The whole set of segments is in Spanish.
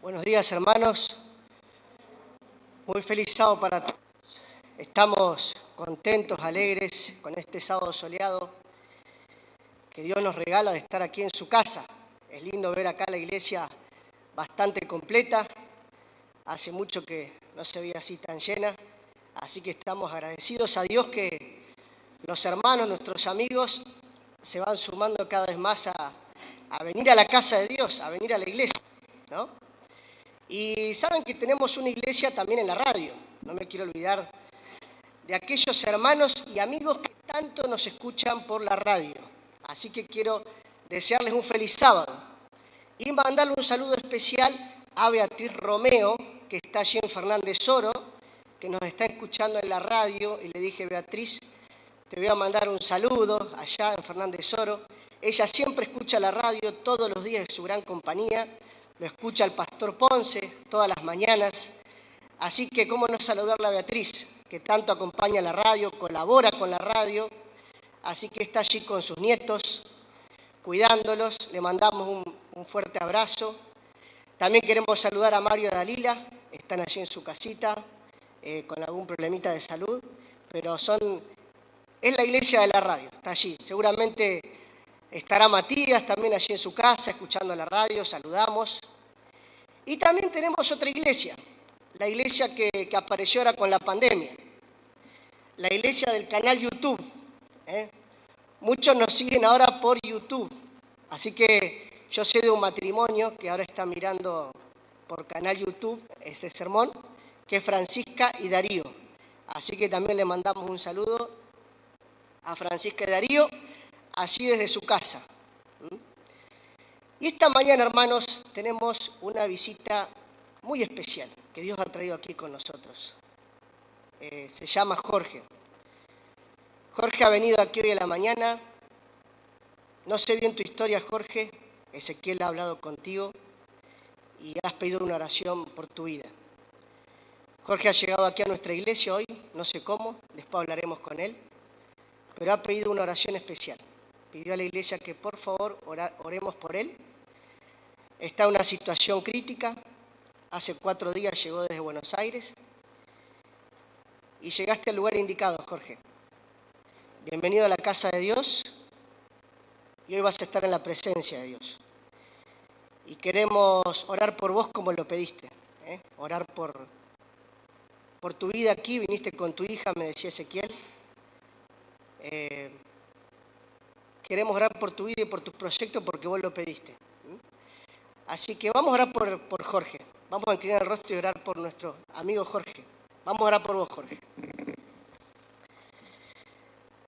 Buenos días, hermanos. Muy feliz sábado para todos. Estamos contentos, alegres con este sábado soleado que Dios nos regala de estar aquí en su casa. Es lindo ver acá la iglesia bastante completa. Hace mucho que no se veía así tan llena. Así que estamos agradecidos a Dios que los hermanos, nuestros amigos, se van sumando cada vez más a venir a la casa de Dios, a venir a la iglesia, ¿no? Y saben que tenemos una iglesia también en la radio. No me quiero olvidar de aquellos hermanos y amigos que tanto nos escuchan por la radio. Así que quiero desearles un feliz sábado y mandarle un saludo especial a Beatriz Romeo, que está allí en Fernández Oro, que nos está escuchando en la radio. Y le dije: Beatriz, te voy a mandar un saludo allá en Fernández Oro. Ella siempre escucha la radio todos los días de su gran compañía. Lo escucha el pastor Ponce todas las mañanas. Así que cómo no saludarla a Beatriz, que tanto acompaña la radio, colabora con la radio. Así que está allí con sus nietos, cuidándolos. Le mandamos un fuerte abrazo. También queremos saludar a Mario y a Dalila. Están allí en su casita con algún problemita de salud, pero es la iglesia de la radio, está allí. Seguramente estará Matías también allí en su casa, escuchando la radio. Saludamos. Y también tenemos otra iglesia, la iglesia que apareció ahora con la pandemia, la iglesia del canal YouTube. Muchos nos siguen ahora por YouTube, así que yo sé de un matrimonio que ahora está mirando por canal YouTube este sermón, que es Francisca y Darío. Así que también le mandamos un saludo a Francisca y Darío, así desde su casa. Y esta mañana, hermanos, tenemos una visita muy especial que Dios ha traído aquí con nosotros. Se llama Jorge. Jorge ha venido aquí hoy a la mañana. No sé bien tu historia, Jorge. Ezequiel ha hablado contigo y has pedido una oración por tu vida. Jorge ha llegado aquí a nuestra iglesia hoy, no sé cómo, después hablaremos con él, pero ha pedido una oración especial. Pidió a la iglesia que por favor oremos por él. Está en una situación crítica. Hace 4 días llegó desde Buenos Aires y llegaste al lugar indicado, Jorge. Bienvenido a la casa de Dios y hoy vas a estar en la presencia de Dios. Y queremos orar por vos como lo pediste, orar por tu vida aquí. Viniste con tu hija, me decía Ezequiel. Queremos orar por tu vida y por tus proyectos porque vos lo pediste. Así que vamos a orar por Jorge. Vamos a inclinar el rostro y orar por nuestro amigo Jorge. Vamos a orar por vos, Jorge.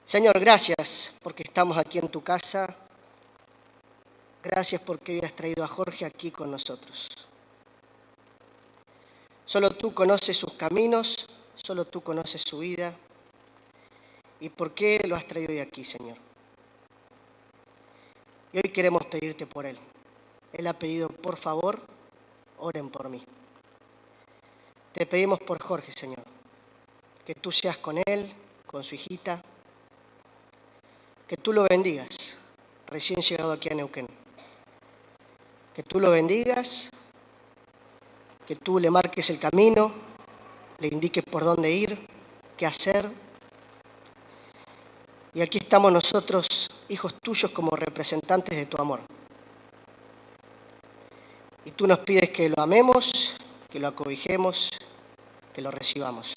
Señor, gracias porque estamos aquí en tu casa. Gracias porque hoy has traído a Jorge aquí con nosotros. Solo tú conoces sus caminos, solo tú conoces su vida. ¿Y por qué lo has traído hoy aquí, Señor? Y hoy queremos pedirte por él. Él ha pedido: por favor, oren por mí. Te pedimos por Jorge, Señor, que tú seas con él, con su hijita, que tú lo bendigas, recién llegado aquí a Neuquén. Que tú lo bendigas, que tú le marques el camino, le indiques por dónde ir, qué hacer. Y aquí estamos nosotros, hijos tuyos, como representantes de tu amor. Y tú nos pides que lo amemos, que lo acobijemos, que lo recibamos.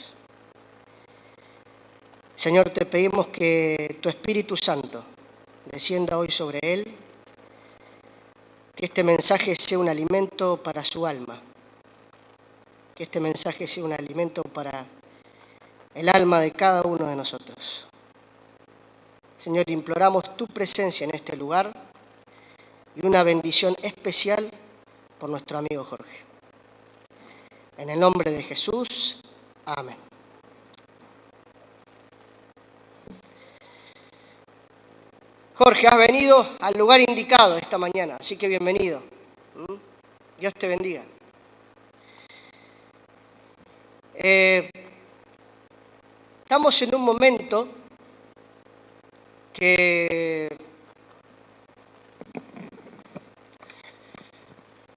Señor, te pedimos que tu Espíritu Santo descienda hoy sobre él, que este mensaje sea un alimento para su alma, que este mensaje sea un alimento para el alma de cada uno de nosotros. Señor, imploramos tu presencia en este lugar y una bendición especial por nuestro amigo Jorge. En el nombre de Jesús, amén. Jorge, has venido al lugar indicado esta mañana, así que bienvenido. Dios te bendiga. Estamos en un momento que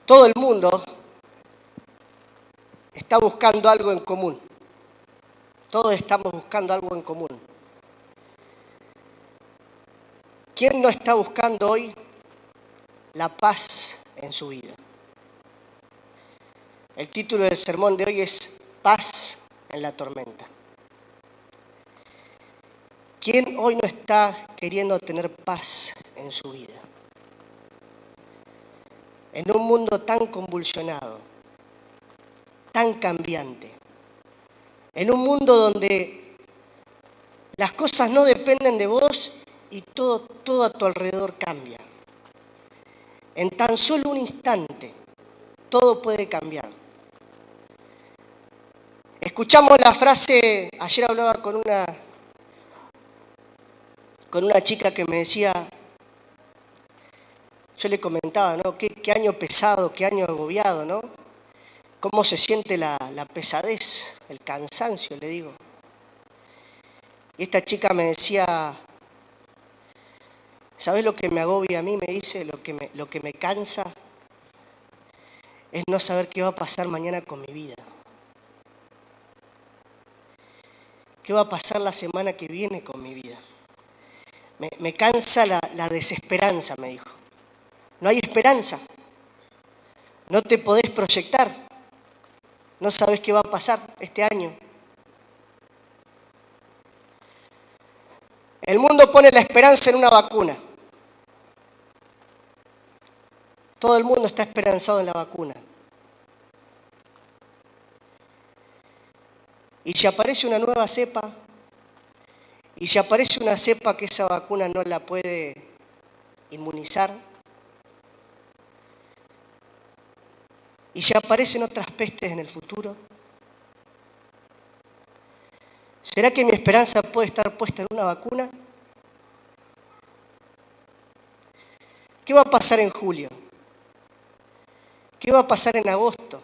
todo el mundo está buscando algo en común. Todos estamos buscando algo en común. ¿Quién no está buscando hoy la paz en su vida? El título del sermón de hoy es Paz en la tormenta. ¿Quién hoy no está queriendo tener paz en su vida? En un mundo tan convulsionado, tan cambiante, en un mundo donde las cosas no dependen de vos y todo a tu alrededor cambia. En tan solo un instante, todo puede cambiar. Escuchamos la frase, ayer hablaba con una chica que me decía, yo le comentaba, ¿no? Qué año pesado, qué año agobiado, ¿no? Cómo se siente la pesadez, el cansancio, le digo. Y esta chica me decía, ¿sabés lo que me agobia a mí? Me dice, lo que me cansa es no saber qué va a pasar mañana con mi vida. ¿Qué va a pasar la semana que viene con mi vida? Me cansa la desesperanza, me dijo. No hay esperanza. No te podés proyectar. No sabés qué va a pasar este año. El mundo pone la esperanza en una vacuna. Todo el mundo está esperanzado en la vacuna. Y si aparece una nueva cepa, y si aparece una cepa que esa vacuna no la puede inmunizar, y si aparecen otras pestes en el futuro, ¿será que mi esperanza puede estar puesta en una vacuna? ¿Qué va a pasar en julio? ¿Qué va a pasar en agosto?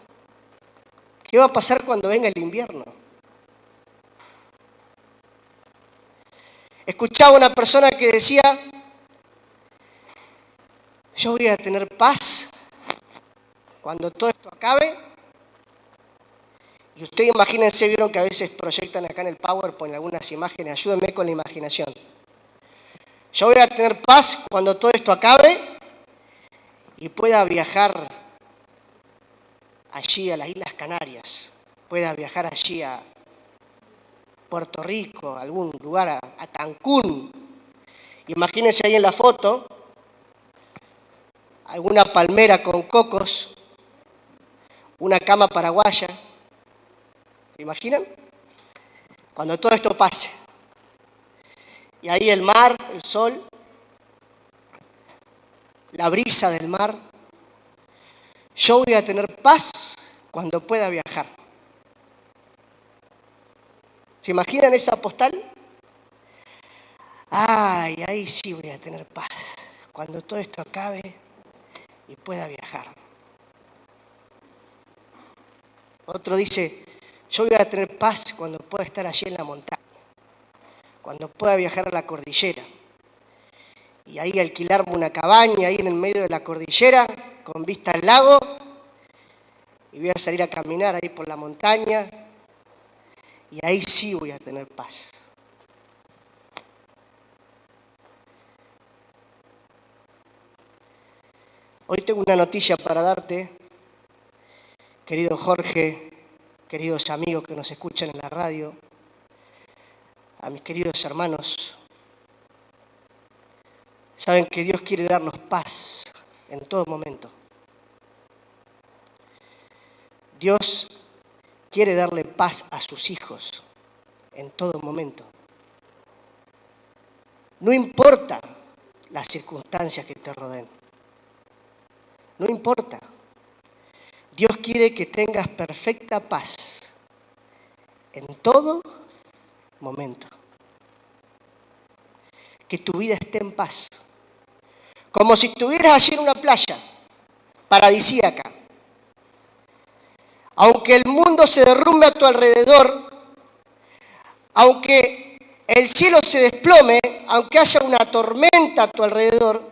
¿Qué va a pasar cuando venga el invierno? Escuchaba una persona que decía, yo voy a tener paz cuando todo esto acabe. Y ustedes imagínense, vieron que a veces proyectan acá en el PowerPoint algunas imágenes, ayúdenme con la imaginación. Yo voy a tener paz cuando todo esto acabe y pueda viajar allí a las Islas Canarias, pueda viajar allí a Puerto Rico, a algún lugar, a Cancún. Imagínense ahí en la foto, alguna palmera con cocos, una cama paraguaya. ¿Se imaginan? Cuando todo esto pase. Y ahí el mar, el sol, la brisa del mar. Yo voy a tener paz cuando pueda viajar. ¿Se imaginan esa postal? Ay, ahí sí voy a tener paz, cuando todo esto acabe y pueda viajar. Otro dice, yo voy a tener paz cuando pueda estar allí en la montaña, cuando pueda viajar a la cordillera. Y ahí alquilarme una cabaña ahí en el medio de la cordillera, con vista al lago, y voy a salir a caminar ahí por la montaña, y ahí sí voy a tener paz. Hoy tengo una noticia para darte, querido Jorge, queridos amigos que nos escuchan en la radio, a mis queridos hermanos. Saben que Dios quiere darnos paz en todo momento. Dios quiere darle paz a sus hijos en todo momento. No importa las circunstancias que te rodeen. No importa. Dios quiere que tengas perfecta paz en todo momento. Que tu vida esté en paz. Como si estuvieras allí en una playa paradisíaca. Aunque el mundo se derrumbe a tu alrededor, aunque el cielo se desplome, aunque haya una tormenta a tu alrededor,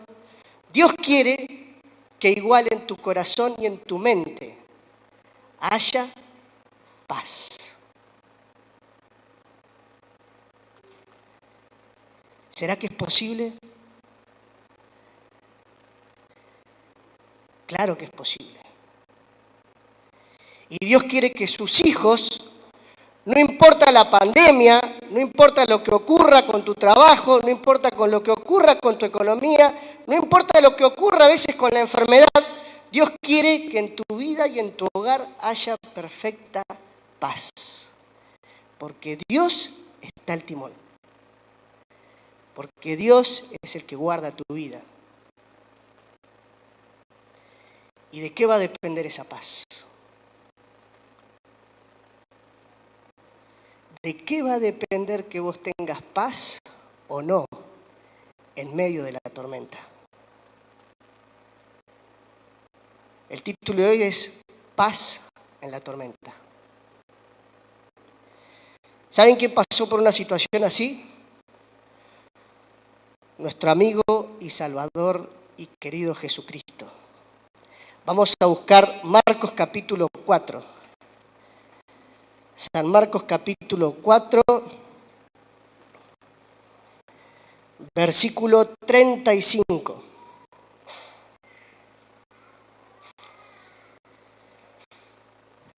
Dios quiere que igual en tu corazón y en tu mente haya paz. ¿Será que es posible? Claro que es posible. Y Dios quiere que sus hijos, no importa la pandemia, no importa lo que ocurra con tu trabajo, no importa con lo que ocurra con tu economía, no importa lo que ocurra a veces con la enfermedad, Dios quiere que en tu vida y en tu hogar haya perfecta paz. Porque Dios está al timón. Porque Dios es el que guarda tu vida. ¿Y de qué va a depender esa paz? ¿De qué va a depender que vos tengas paz o no en medio de la tormenta? El título de hoy es Paz en la tormenta. ¿Saben quién pasó por una situación así? Nuestro amigo y Salvador y querido Jesucristo. Vamos a buscar Marcos capítulo 4. San Marcos capítulo 4, versículo 35.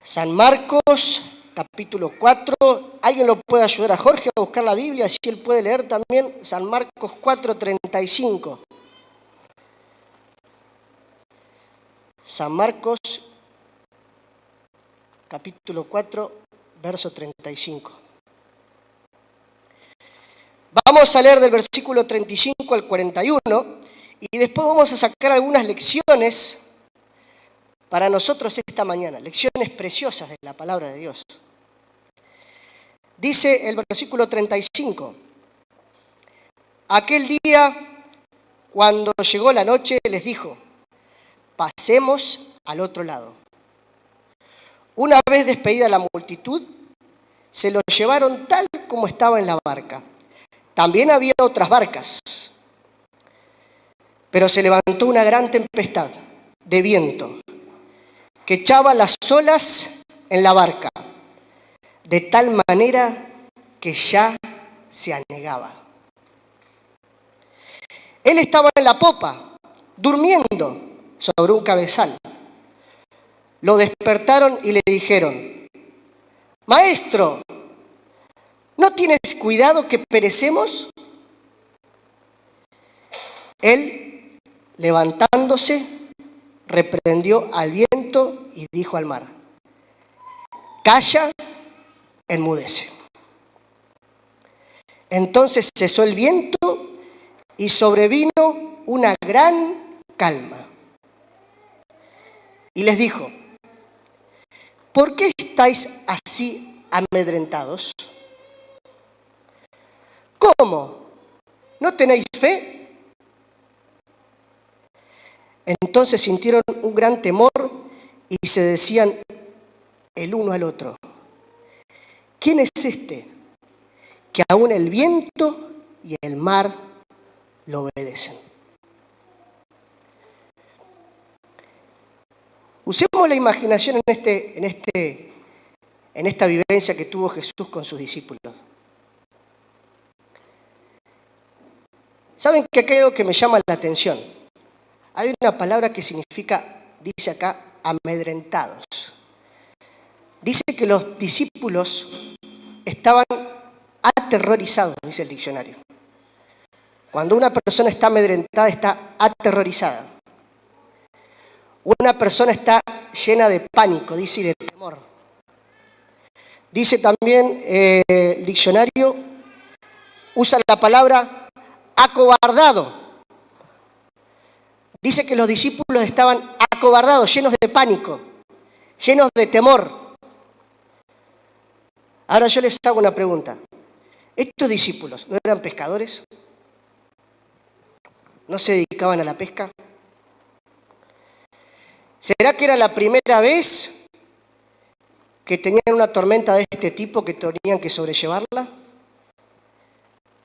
San Marcos capítulo 4. ¿Alguien lo puede ayudar a Jorge a buscar la Biblia? Así él puede leer también. San Marcos 4, 35. San Marcos capítulo 4, verso 35. Vamos a leer del versículo 35 al 41 y después vamos a sacar algunas lecciones para nosotros esta mañana, lecciones preciosas de la palabra de Dios. Dice el versículo 35, aquel día, cuando llegó la noche, les dijo, pasemos al otro lado. Una vez despedida la multitud, se lo llevaron tal como estaba en la barca. También había otras barcas, pero se levantó una gran tempestad de viento que echaba las olas en la barca, de tal manera que ya se anegaba. Él estaba en la popa, durmiendo sobre un cabezal. Lo despertaron y le dijeron, Maestro, ¿no tienes cuidado que perecemos? Él, levantándose, reprendió al viento y dijo al mar, calla, enmudece. Entonces cesó el viento y sobrevino una gran calma. Y les dijo, ¿por qué estáis así amedrentados? ¿Cómo? ¿No tenéis fe? Entonces sintieron un gran temor y se decían el uno al otro, ¿quién es este que aún el viento y el mar lo obedecen? Usemos la imaginación en esta vivencia que tuvo Jesús con sus discípulos. ¿Saben que acá hay algo que me llama la atención? Hay una palabra que significa, dice acá, amedrentados. Dice que los discípulos estaban aterrorizados, dice el diccionario. Cuando una persona está amedrentada, está aterrorizada. Una persona está llena de pánico, dice, y de temor. Dice también el diccionario, usa la palabra acobardado. Dice que los discípulos estaban acobardados, llenos de pánico, llenos de temor. Ahora yo les hago una pregunta. ¿Estos discípulos no eran pescadores? ¿No se dedicaban a la pesca? ¿Será que era la primera vez que tenían una tormenta de este tipo que tenían que sobrellevarla?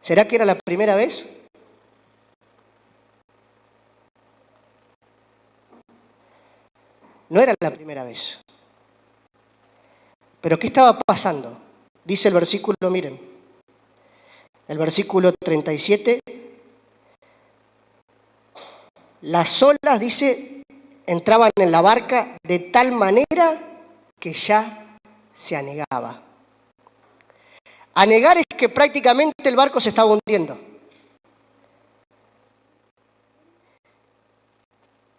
¿Será que era la primera vez? No era la primera vez. Pero ¿qué estaba pasando? Dice el versículo, miren, el versículo 37. Las olas, dice, entraban en la barca de tal manera que ya se anegaba. Anegar es que prácticamente el barco se estaba hundiendo.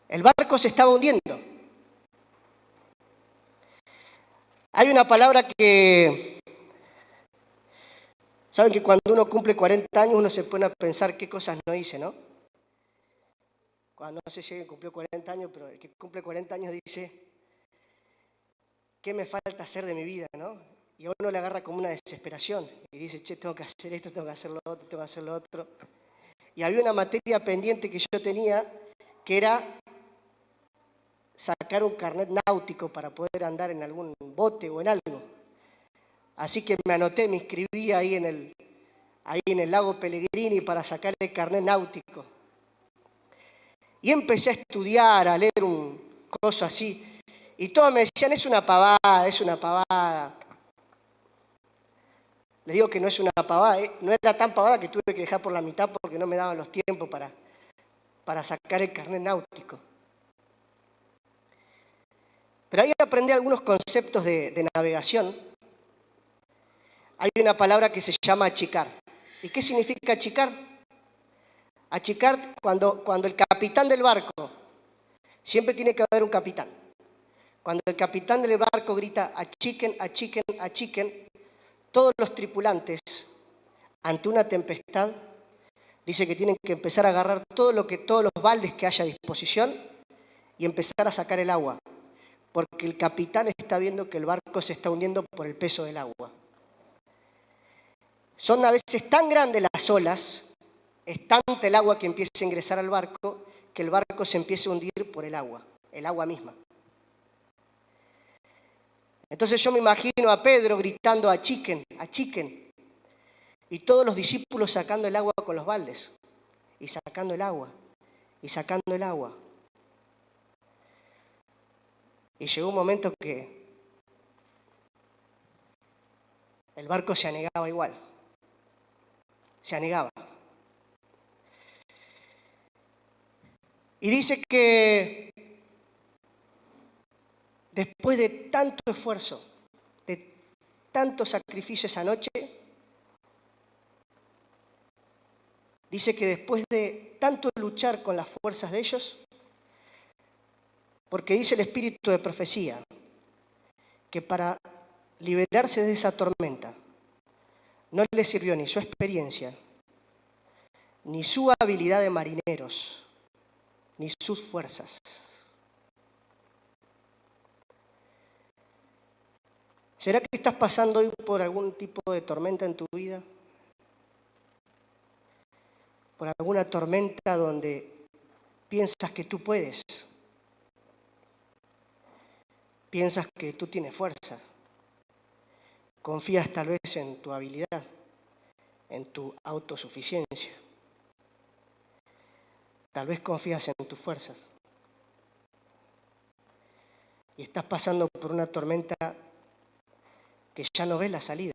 El barco se estaba hundiendo. Hay una palabra que, saben que cuando uno cumple 40 años uno se pone a pensar qué cosas no hice, ¿no? Cuando no sé si alguien cumplió 40 años, pero el que cumple 40 años dice, ¿qué me falta hacer de mi vida, no? Y a uno le agarra como una desesperación y dice, che, tengo que hacer esto, tengo que hacer lo otro, tengo que hacer lo otro. Y había una materia pendiente que yo tenía que era sacar un carnet náutico para poder andar en algún bote o en algo. Así que me anoté, me inscribí ahí en el lago Pellegrini para sacar el carnet náutico. Y empecé a estudiar, a leer un coso así. Y todos me decían, es una pavada, es una pavada. Les digo que no es una pavada, no era tan pavada que tuve que dejar por la mitad porque no me daban los tiempos para sacar el carnet náutico. Pero ahí aprendí algunos conceptos de navegación. Hay una palabra que se llama achicar. ¿Y qué significa achicar? Achicar cuando el capitán del barco, siempre tiene que haber un capitán. Cuando el capitán del barco grita achiquen, achiquen, achiquen, todos los tripulantes, ante una tempestad, dice que tienen que empezar a agarrar todos los baldes que haya a disposición y empezar a sacar el agua, porque el capitán está viendo que el barco se está hundiendo por el peso del agua. Son a veces tan grandes las olas, es tanta el agua que empieza a ingresar al barco, que el barco se empieza a hundir por el agua misma. Entonces yo me imagino a Pedro gritando achiquen, achiquen, y todos los discípulos sacando el agua con los baldes, y sacando el agua, y sacando el agua. Y llegó un momento que el barco se anegaba igual, se anegaba. Y dice que después de tanto esfuerzo, de tanto sacrificio esa noche, dice que después de tanto luchar con las fuerzas de ellos, porque dice el espíritu de profecía, que para liberarse de esa tormenta no le sirvió ni su experiencia, ni su habilidad de marineros, ni sus fuerzas. ¿Será que estás pasando hoy por algún tipo de tormenta en tu vida? ¿Por alguna tormenta donde piensas que tú puedes? Piensas que tú tienes fuerzas. Confías tal vez en tu habilidad, en tu autosuficiencia. Tal vez confías en tus fuerzas. Y estás pasando por una tormenta que ya no ves la salida.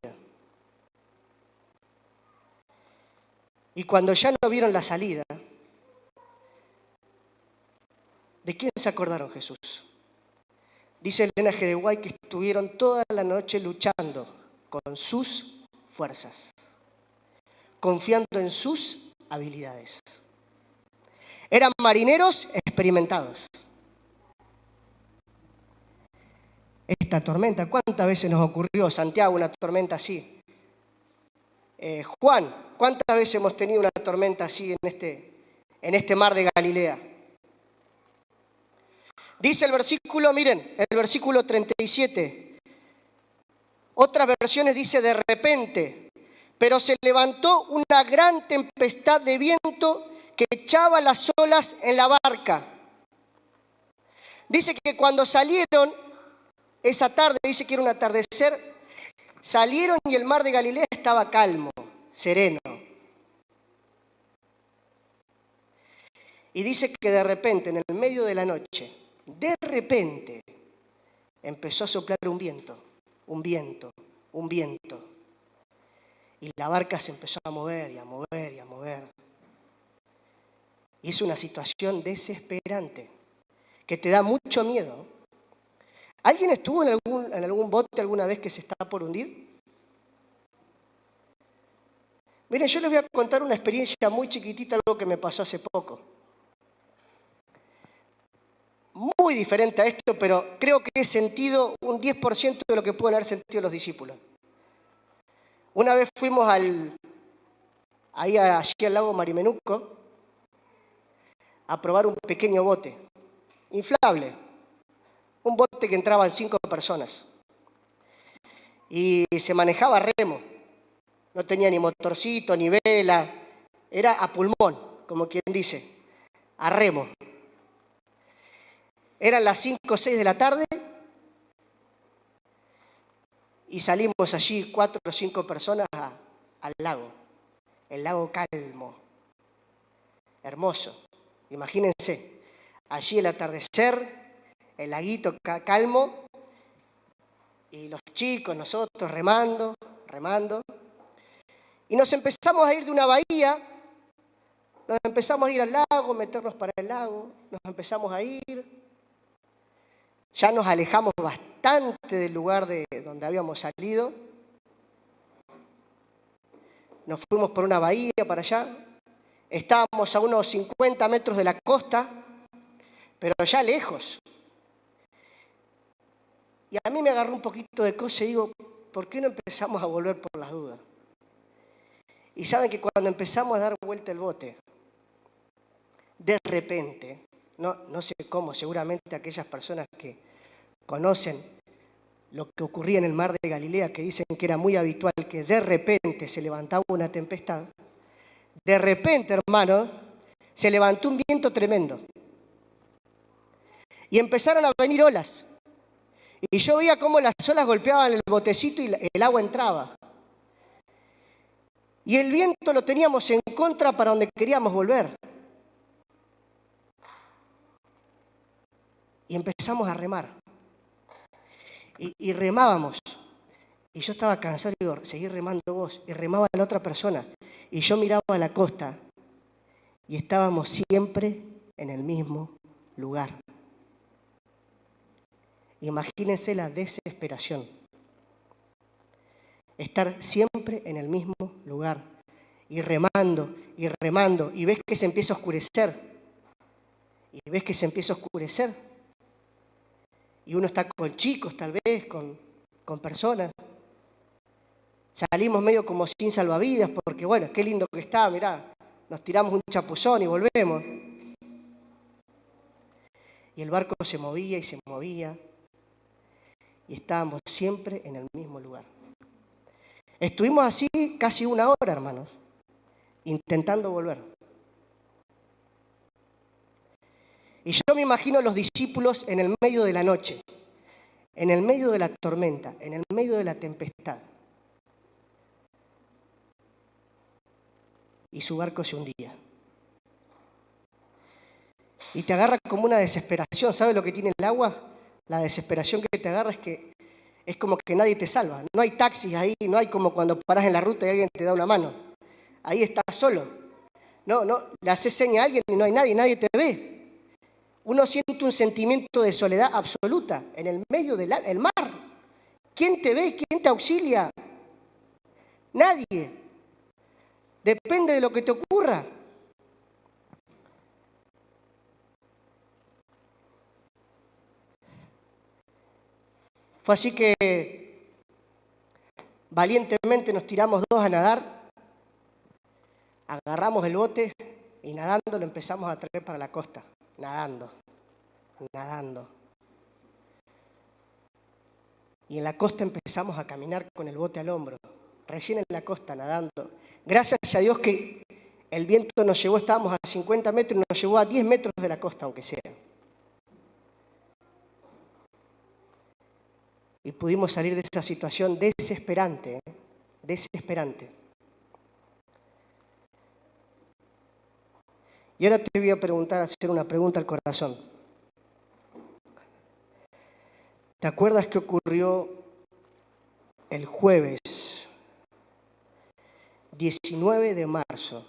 Y cuando ya no vieron la salida, ¿de quién se acordaron Jesús? Dice Elena G. de White que estuvieron toda la noche luchando con sus fuerzas, confiando en sus habilidades. Eran marineros experimentados. Esta tormenta, ¿cuántas veces nos ocurrió, Santiago, una tormenta así? Juan, ¿cuántas veces hemos tenido una tormenta así en este mar de Galilea? Dice el versículo, miren, el versículo 37. Otras versiones dice de repente, pero se levantó una gran tempestad de viento que echaba las olas en la barca. Dice que cuando salieron esa tarde, dice que era un atardecer, salieron y el mar de Galilea estaba calmo, sereno. Y dice que de repente, en el medio de la noche, de repente, empezó a soplar un viento. un viento, un viento. Y la barca se empezó a mover y a mover y a mover. Y es una situación desesperante, que te da mucho miedo. ¿Alguien estuvo en algún bote alguna vez que se está por hundir? Miren, yo les voy a contar una experiencia muy chiquitita, algo que me pasó hace poco. Muy diferente a esto, pero creo que he sentido un 10% de lo que pueden haber sentido los discípulos. Una vez fuimos allí al lago Marimenuco a probar un pequeño bote, inflable, un bote que entraban 5 personas. Y se manejaba a remo, no tenía ni motorcito, ni vela, era a pulmón, como quien dice, a remo. Eran las 5 o 6 de la tarde y salimos allí 4 o 5 personas al lago, el lago calmo, hermoso. Imagínense, allí el atardecer, el laguito calmo y los chicos, nosotros remando. Y nos empezamos a ir de una bahía, nos empezamos a ir al lago, meternos para el lago, nos empezamos a ir. Ya nos alejamos bastante del lugar de donde habíamos salido. Nos fuimos por una bahía para allá. Estábamos a unos 50 metros de la costa, pero ya lejos. Y a mí me agarró un poquito de cosa y digo, ¿por qué no empezamos a volver por las dudas? Y saben que cuando empezamos a dar vuelta el bote, de repente, no sé cómo, seguramente aquellas personas que conocen lo que ocurría en el mar de Galilea, que dicen que era muy habitual que de repente se levantaba una tempestad, de repente, hermano, se levantó un viento tremendo. Y empezaron a venir olas. Y yo veía cómo las olas golpeaban el botecito y el agua entraba. Y el viento lo teníamos en contra para donde queríamos volver. Y empezamos a remar. Y remábamos. Y yo estaba cansado y digo, seguí remando vos. Y remaba la otra persona. Y yo miraba a la costa. Y estábamos siempre en el mismo lugar. Imagínense la desesperación. Estar siempre en el mismo lugar. Y remando, y ves que se empieza a oscurecer. Y uno está con chicos, tal vez, con personas. Salimos medio como sin salvavidas, porque bueno, qué lindo que está, mirá. Nos tiramos un chapuzón y volvemos. Y el barco se movía y se movía. Y estábamos siempre en el mismo lugar. Estuvimos así casi una hora, hermanos, intentando volver. Y yo me imagino a los discípulos en el medio de la noche, en el medio de la tormenta, en el medio de la tempestad. Y su barco se hundía. Y te agarra como una desesperación. ¿Sabes lo que tiene el agua? La desesperación que te agarra es como que nadie te salva. No hay taxis ahí, no hay como cuando parás en la ruta y alguien te da una mano. Ahí estás solo. No, le haces seña a alguien y no hay nadie te ve. Uno siente un sentimiento de soledad absoluta en el medio del mar. ¿Quién te ve? ¿Quién te auxilia? Nadie. Depende de lo que te ocurra. Fue así que valientemente nos tiramos 2 a nadar, agarramos el bote y nadando lo empezamos a traer para la costa. Nadando. Y en la costa empezamos a caminar con el bote al hombro. Recién en la costa, nadando. Gracias a Dios que el viento nos llevó, estábamos a 50 metros y nos llevó a 10 metros de la costa, aunque sea. Y pudimos salir de esa situación desesperante. Y ahora te voy a hacer una pregunta al corazón. ¿Te acuerdas qué ocurrió el jueves 19 de marzo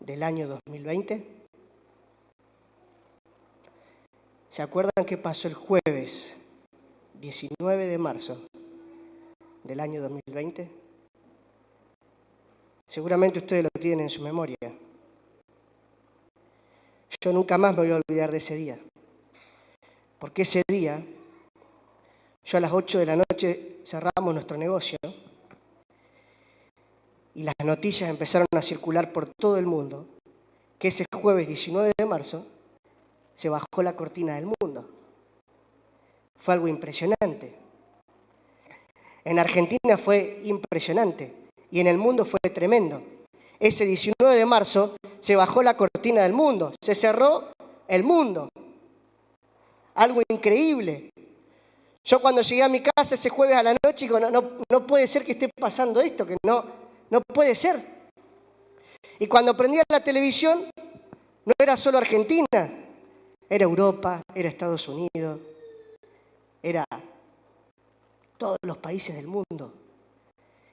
del año 2020? ¿Se acuerdan qué pasó el jueves 19 de marzo del año 2020? Seguramente ustedes lo tienen en su memoria. Yo nunca más me voy a olvidar de ese día, porque ese día, yo a las 8 de la noche cerramos nuestro negocio y las noticias empezaron a circular por todo el mundo, que ese jueves 19 de marzo se bajó la cortina del mundo. Fue algo impresionante. En Argentina fue impresionante y en el mundo fue tremendo. Ese 19 de marzo se bajó la cortina del mundo, se cerró el mundo. Algo increíble. Yo cuando llegué a mi casa ese jueves a la noche digo, no puede ser que esté pasando esto, que no puede ser. Y cuando prendía la televisión, no era solo Argentina, era Europa, era Estados Unidos, era todos los países del mundo.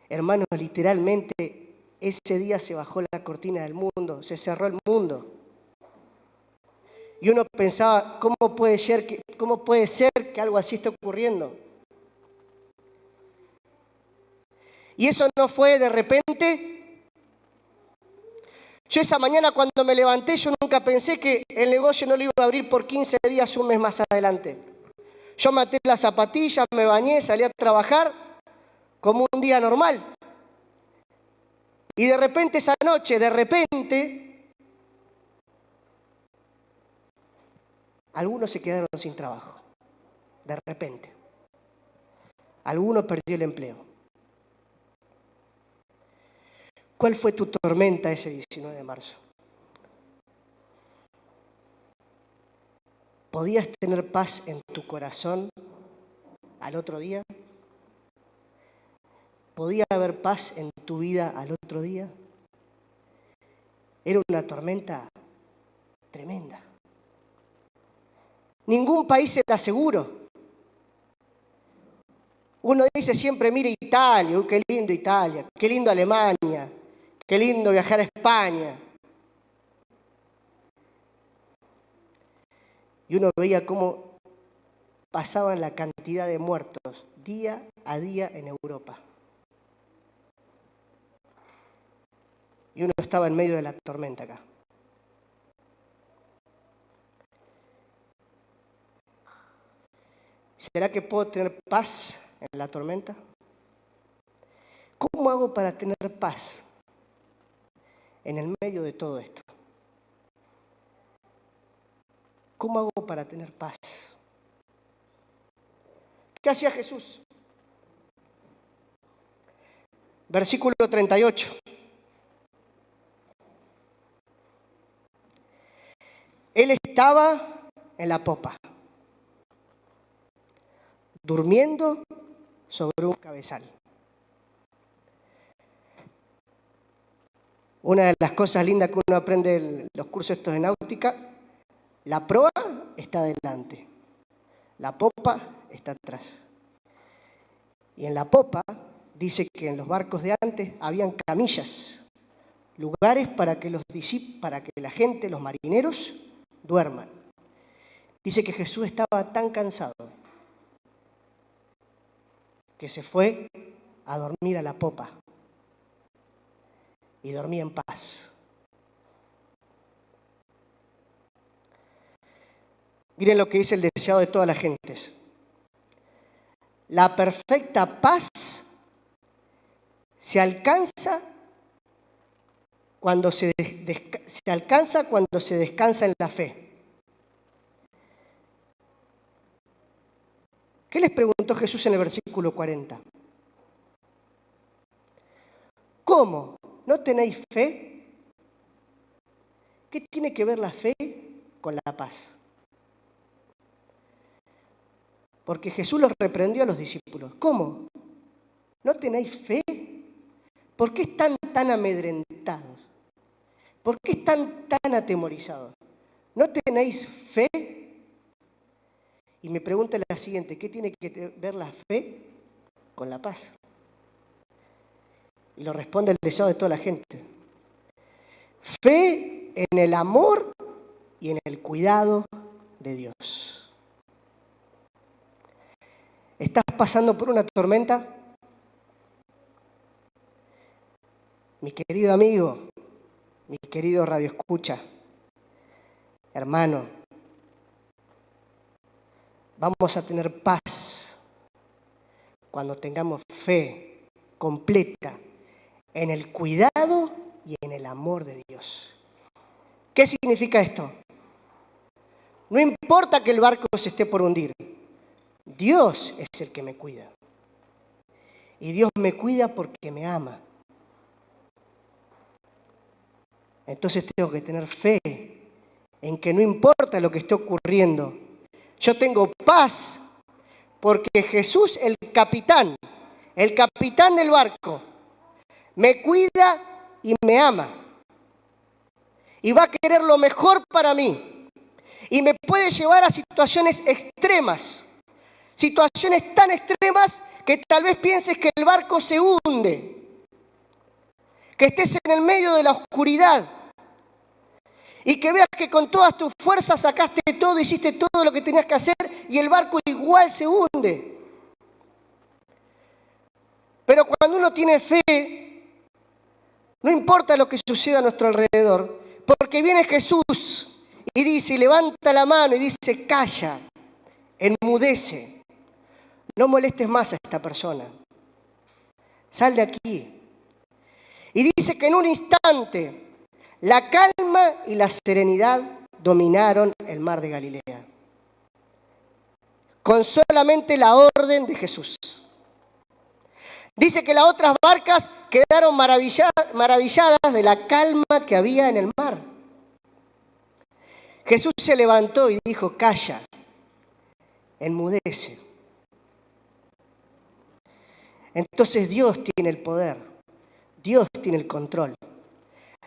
Hermanos, literalmente ese día se bajó la cortina del mundo, se cerró el mundo. Y uno pensaba, ¿cómo puede ser que algo así esté ocurriendo? Y eso no fue de repente. Yo esa mañana cuando me levanté, yo nunca pensé que el negocio no lo iba a abrir por 15 días, un mes más adelante. Yo me até las zapatillas, me bañé, salí a trabajar como un día normal. Y de repente esa noche, algunos se quedaron sin trabajo. De repente. Algunos perdió el empleo. ¿Cuál fue tu tormenta ese 19 de marzo? ¿Podías tener paz en tu corazón al otro día? ¿Podía haber paz en tu vida al otro día? Era una tormenta tremenda. Ningún país era seguro. Uno dice siempre, mire Italia, qué lindo Italia, qué lindo Alemania, qué lindo viajar a España. Y uno veía cómo pasaban la cantidad de muertos día a día en Europa. Y uno estaba en medio de la tormenta acá. ¿Será que puedo tener paz en la tormenta? ¿Cómo hago para tener paz en el medio de todo esto? ¿Cómo hago para tener paz? ¿Qué hacía Jesús? Versículo 38. Él estaba en la popa, durmiendo sobre un cabezal. Una de las cosas lindas que uno aprende en los cursos estos de náutica, la proa está adelante, la popa está atrás. Y en la popa dice que en los barcos de antes habían camillas, lugares para que la gente, los marineros, duerman. Dice que Jesús estaba tan cansado que se fue a dormir a la popa y dormía en paz. Miren lo que dice el deseado de todas las gentes. La perfecta paz se alcanza cuando se descansa en la fe. ¿Qué les preguntó Jesús en el versículo 40? ¿Cómo? ¿No tenéis fe? ¿Qué tiene que ver la fe con la paz? Porque Jesús los reprendió a los discípulos. ¿Cómo? ¿No tenéis fe? ¿Por qué están tan amedrentados? ¿Por qué están tan atemorizados? ¿No tenéis fe? Y me pregunta la siguiente, ¿qué tiene que ver la fe con la paz. Y lo responde el deseo de toda la gente. Fe en el amor y en el cuidado de Dios. ¿Estás pasando por una tormenta? Mi querido amigo, mi querido radioescucha, hermano, vamos a tener paz cuando tengamos fe completa en el cuidado y en el amor de Dios. ¿Qué significa esto? No importa que el barco se esté por hundir, Dios es el que me cuida. Y Dios me cuida porque me ama. Entonces tengo que tener fe en que no importa lo que esté ocurriendo, yo tengo paz porque Jesús, el capitán del barco, me cuida y me ama. Y va a querer lo mejor para mí. Y me puede llevar a situaciones extremas. Situaciones tan extremas que tal vez pienses que el barco se hunde. Que estés en el medio de la oscuridad. Y que veas que con todas tus fuerzas sacaste todo, hiciste todo lo que tenías que hacer y el barco igual se hunde. Pero cuando uno tiene fe, no importa lo que suceda a nuestro alrededor, porque viene Jesús y dice, y levanta la mano y dice, calla, enmudece, no molestes más a esta persona, sal de aquí. Y dice que en un instante la calma y la serenidad dominaron el mar de Galilea, con solamente la orden de Jesús. Dice que las otras barcas quedaron maravilladas de la calma que había en el mar. Jesús se levantó y dijo, calla, enmudece. Entonces Dios tiene el poder, Dios tiene el control.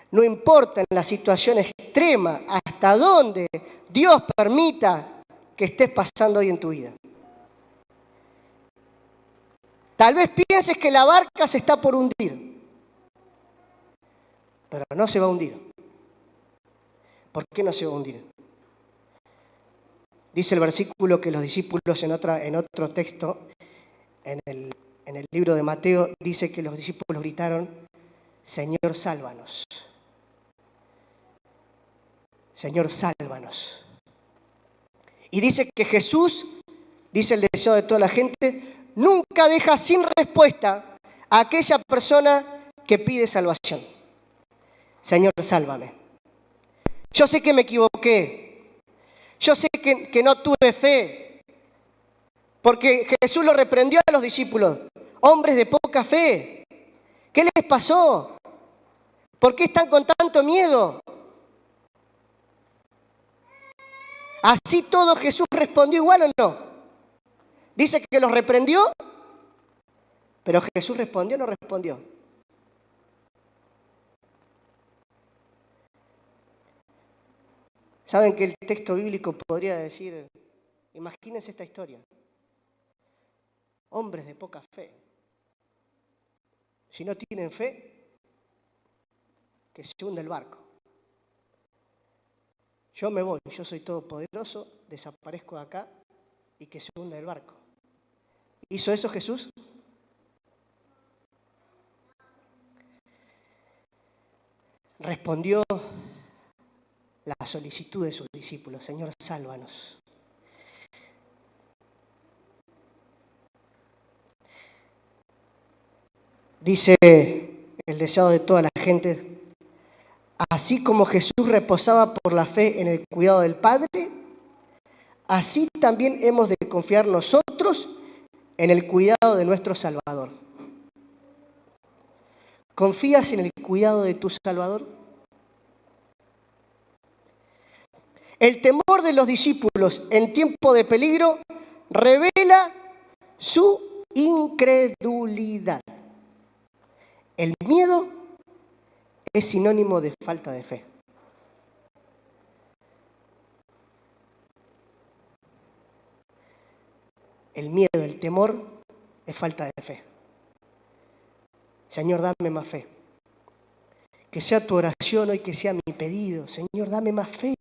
No importa en la situación extrema hasta dónde Dios permita que estés pasando hoy en tu vida. Tal vez pienses que la barca se está por hundir, pero no se va a hundir. ¿Por qué no se va a hundir? Dice el versículo que los discípulos en otro texto, en el libro de Mateo, dice que los discípulos gritaron, Señor, sálvanos. Señor, sálvanos. Y dice que Jesús, dice el deseo de toda la gente, nunca deja sin respuesta a aquella persona que pide salvación. Señor, sálvame. Yo sé que me equivoqué. Yo sé que no tuve fe. Porque Jesús lo reprendió a los discípulos. Hombres de poca fe. ¿Qué les pasó? ¿Por qué están con tanto miedo? Así todo Jesús respondió igual o no. Dice que los reprendió, pero Jesús respondió o no respondió. Saben que el texto bíblico podría decir, imagínense esta historia. Hombres de poca fe. Si no tienen fe, que se hunda el barco. Yo me voy, yo soy todopoderoso, desaparezco de acá y que se hunda el barco. ¿Hizo eso Jesús? Respondió la solicitud de sus discípulos, Señor, sálvanos. Dice el deseo de toda la gente, así como Jesús reposaba por la fe en el cuidado del Padre, así también hemos de confiar nosotros en el cuidado de nuestro Salvador. ¿Confías en el cuidado de tu Salvador? El temor de los discípulos en tiempo de peligro revela su incredulidad. El miedo es sinónimo de falta de fe. El miedo, el temor, es falta de fe. Señor, dame más fe. Que sea tu oración hoy, que sea mi pedido. Señor, dame más fe.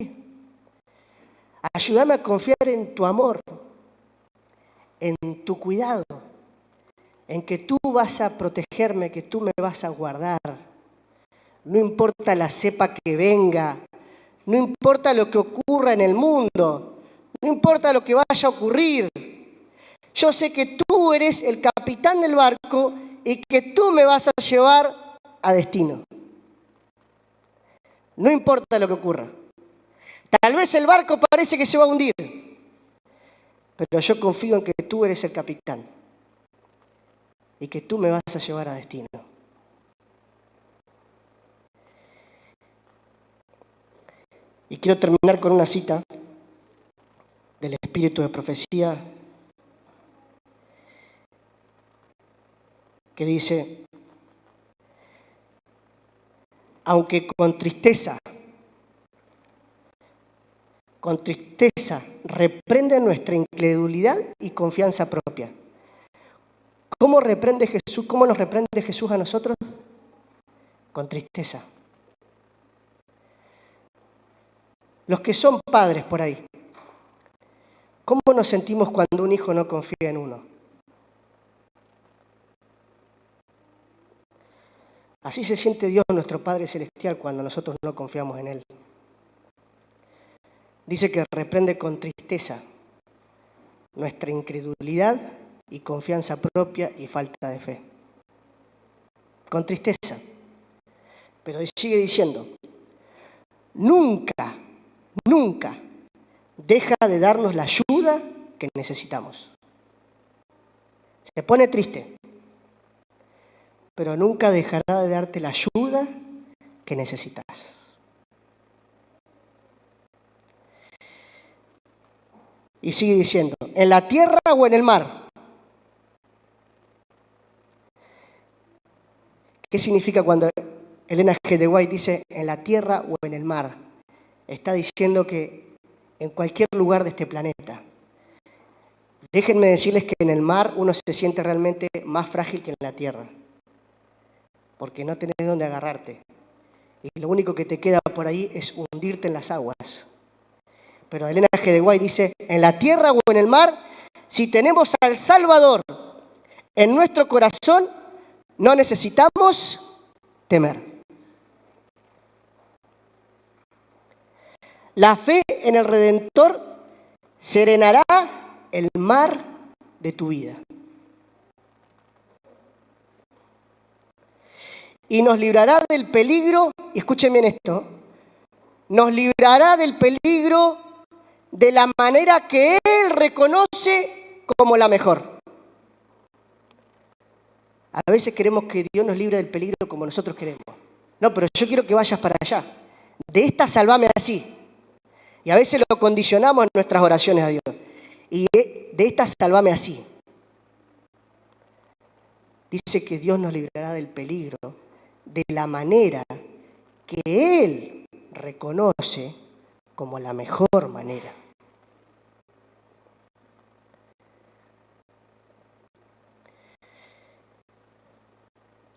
Ayúdame a confiar en tu amor, en tu cuidado, en que tú vas a protegerme, que tú me vas a guardar. No importa la cepa que venga, no importa lo que ocurra en el mundo, no importa lo que vaya a ocurrir. Yo sé que tú eres el capitán del barco y que tú me vas a llevar a destino. No importa lo que ocurra. Tal vez el barco parece que se va a hundir, pero yo confío en que tú eres el capitán y que tú me vas a llevar a destino. Y quiero terminar con una cita del Espíritu de Profecía que dice: aunque con tristeza reprende nuestra incredulidad y confianza propia. ¿Cómo reprende Jesús? ¿Cómo nos reprende Jesús a nosotros? Con tristeza. Los que son padres por ahí, ¿cómo nos sentimos cuando un hijo no confía en uno? Así se siente Dios, nuestro Padre Celestial, cuando nosotros no confiamos en Él. Dice que reprende con tristeza nuestra incredulidad y confianza propia y falta de fe. Con tristeza. Pero sigue diciendo: nunca deja de darnos la ayuda que necesitamos. Se pone triste, pero nunca dejará de darte la ayuda que necesitas. Y sigue diciendo: en la tierra o en el mar. ¿Qué significa cuando Elena G. de White dice en la tierra o en el mar? Está diciendo que en cualquier lugar de este planeta. Déjenme decirles que en el mar uno se siente realmente más frágil que en la tierra, porque no tenés dónde agarrarte. Y lo único que te queda por ahí es hundirte en las aguas. Pero Elena G. de White dice, en la tierra o en el mar, si tenemos al Salvador en nuestro corazón, no necesitamos temer. La fe en el Redentor serenará el mar de tu vida. Y nos librará del peligro, y escuchen bien esto, nos librará del peligro de la manera que Él reconoce como la mejor. A veces queremos que Dios nos libre del peligro como nosotros queremos. No, pero yo quiero que vayas para allá. De esta salvame así. Y a veces lo condicionamos en nuestras oraciones a Dios. Y de esta salvame así. Dice que Dios nos librará del peligro de la manera que Él reconoce como la mejor manera.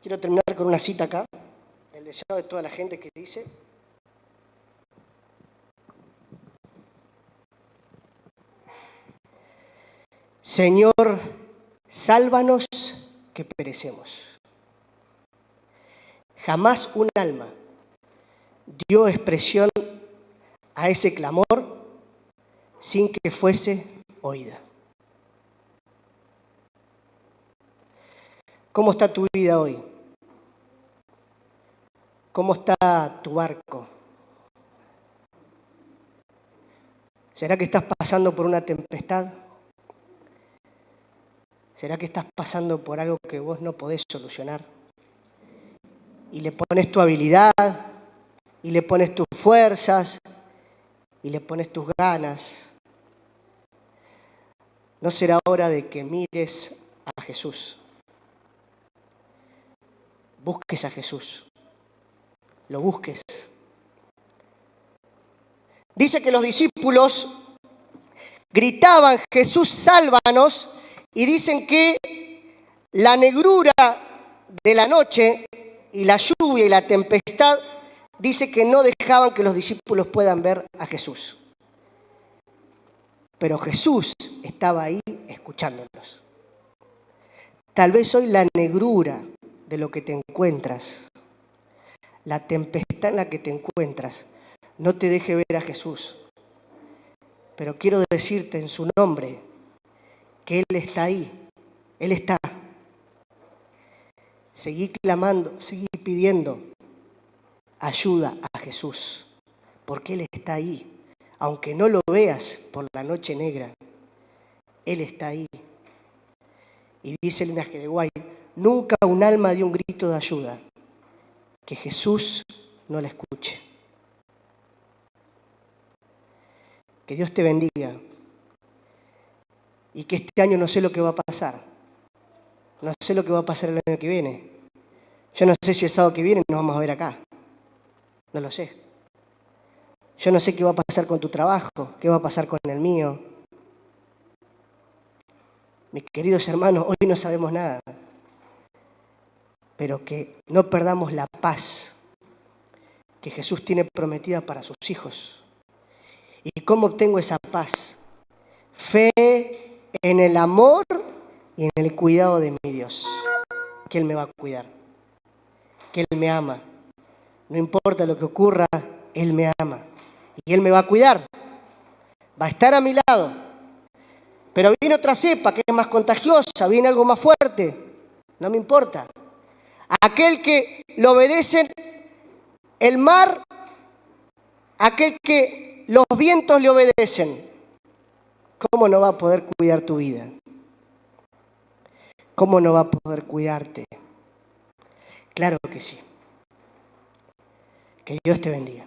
Quiero terminar con una cita acá, el deseo de toda la gente que dice: Señor, sálvanos que perecemos. Jamás un alma dio expresión a ese clamor sin que fuese oída. ¿Cómo está tu vida hoy? ¿Cómo está tu barco? ¿Será que estás pasando por una tempestad? ¿Será que estás pasando por algo que vos no podés solucionar? Y le pones tu habilidad, y le pones tus fuerzas, y le pones tus ganas. ¿No será hora de que mires a Jesús? Busques a Jesús. Lo busques. Dice que los discípulos gritaban, Jesús, sálvanos, y dicen que La negrura de la noche y la lluvia y la tempestad dice que no dejaban que los discípulos puedan ver a Jesús. Pero Jesús estaba ahí escuchándolos. Tal vez hoy la negrura de lo que te encuentras, la tempestad en la que te encuentras, no te deje ver a Jesús. Pero quiero decirte en su nombre que Él está ahí. Él está. Seguí clamando, seguí pidiendo ayuda a Jesús, porque Él está ahí. Aunque no lo veas por la noche negra, Él está ahí. Y dice el linaje de Guay, nunca un alma dio un grito de ayuda que Jesús no la escuche. Que Dios te bendiga. Y que este año no sé lo que va a pasar. No sé lo que va a pasar el año que viene. Yo no sé si el sábado que viene nos vamos a ver acá. No lo sé. Yo no sé qué va a pasar con tu trabajo, qué va a pasar con el mío. Mis queridos hermanos, hoy no sabemos nada. Pero que no perdamos la paz que Jesús tiene prometida para sus hijos. ¿Y cómo obtengo esa paz? Fe en el amor y en el cuidado de mi Dios. Que Él me va a cuidar. Que Él me ama. No importa lo que ocurra, Él me ama. Y Él me va a cuidar. Va a estar a mi lado. Pero viene otra cepa que es más contagiosa, viene algo más fuerte. No me importa. Aquel que le obedece el mar, aquel que los vientos le obedecen, ¿cómo no va a poder cuidar tu vida? ¿Cómo no va a poder cuidarte? Claro que sí. Que Dios te bendiga.